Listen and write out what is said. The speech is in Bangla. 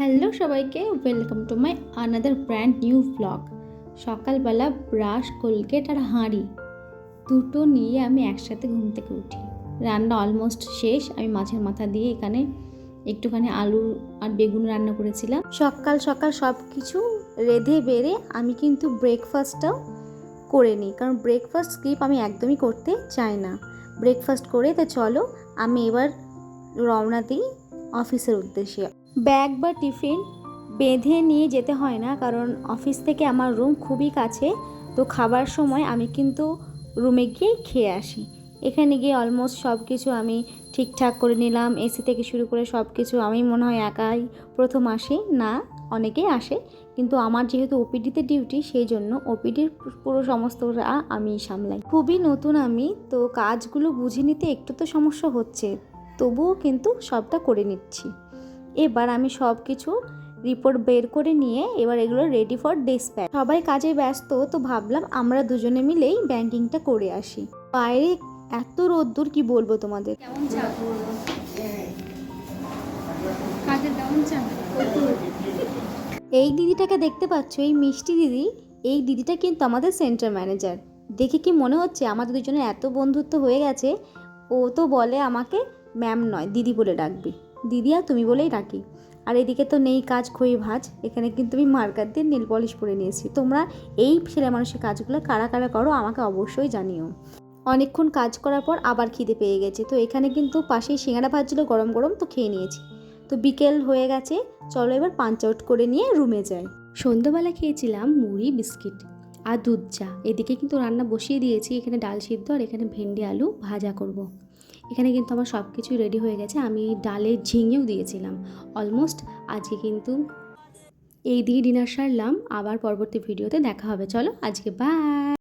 হ্যালো সবাইকে, welcome to my another brand new blog. সকালবেলা ব্রাশ, কোলগেট আর হাঁড়ি দুটো নিয়ে আমি একসাথে ঘুম থেকে উঠি। রান্না অলমোস্ট শেষ। আমি মাছের মাথা দিয়ে এখানে একটুখানি আলু আর বেগুন রান্না করেছিলাম। সকাল সকাল সব কিছু রেঁধে বেড়ে আমি কিন্তু ব্রেকফাস্টটাও করে নিই, কারণ ব্রেকফাস্ট স্কিপ আমি একদমই করতে চাই না। ব্রেকফাস্ট করে তো চলো আমি এবার রওনা দিই অফিসের উদ্দেশ্যে। ব্যাগ বা টিফিন বেঁধে নিয়ে যেতে হয় না, কারণ অফিস থেকে আমার রুম খুবই কাছে। তো খাবার সময় আমি কিন্তু রুমে গিয়ে খেয়ে আসি। এখানে গিয়ে অলমোস্ট সব কিছু আমি ঠিকঠাক করে নিলাম। এসি থেকে শুরু করে সব কিছু আমি মনে হয় একাই প্রথম আসি, না অনেকেই আসে, কিন্তু আমার যেহেতু ওপিডিতে ডিউটি, সেই জন্য ওপিডির পুরো সমস্তটা আমি সামলাই। খুবই নতুন আমি, তো কাজগুলো বুঝে নিতে একটু তো সমস্যা হচ্ছে, তবুও কিন্তু সবটা করে নিচ্ছি। এবার আমি সব কিছু রিপোর্ট বের করে নিয়ে এবার এগুলো রেডি ফর ডিসপ্যাচ। সবাই কাজে ব্যস্ত, তো ভাবলাম আমরা দুজনে মিলেই ব্যাংকিংটা করে আসি। বাইরে এত রোদ্দুর, কি বলবো তোমাদের। কেমন চা? কাজের কেমন চা? এই দিদিটাকে দেখতে পাচ্ছ, এই মিষ্টি দিদি, এই দিদিটা কিন্তু আমাদের সেন্টার ম্যানেজার। দেখে কি মনে হচ্ছে আমাদের দুজনের এত বন্ধুত্ব হয়ে গেছে। ও তো বলে আমাকে ম্যাম নয় দিদি বলে ডাকবি, দিদি আর তুমি বলেই ডাকি। আর এদিকে তো নেই কাজ খই ভাজ, এখানে কিন্তু আমি মার্কার দিয়ে নেল পলিশ করে নিয়েছি। তোমরা এই ছেলে মানুষের কাজগুলো কারা কারা করো আমাকে অবশ্যই জানিও। অনেকক্ষণ কাজ করার পর আবার খিদে পেয়ে গেছে, তো এখানে কিন্তু পাশেই সিঙ্গাড়া ভাজছিল গরম গরম, তো খেয়ে নিয়েছি। তো বিকেল হয়ে গেছে, চলো এবার পাঞ্চ আউট করে নিয়ে রুমে যাই। সন্ধ্যাবেলা খেয়েছিলাম মুড়ি, বিস্কিট আর দুধ চা। এদিকে কিন্তু রান্না বসিয়ে দিয়েছি, এখানে ডাল সিদ্ধ আর এখানে ভেন্ডি আলু ভাজা করব। এখানে কিন্তু আমার সব কিছুই রেডি হয়ে গেছে। আমি ডালে ঝিঙেও দিয়েছিলাম। অলমোস্ট আজকে কিন্তু এই দিয়ে ডিনার সারলাম। আবার পরবর্তী ভিডিওতে দেখা হবে। চলো আজকে বাই।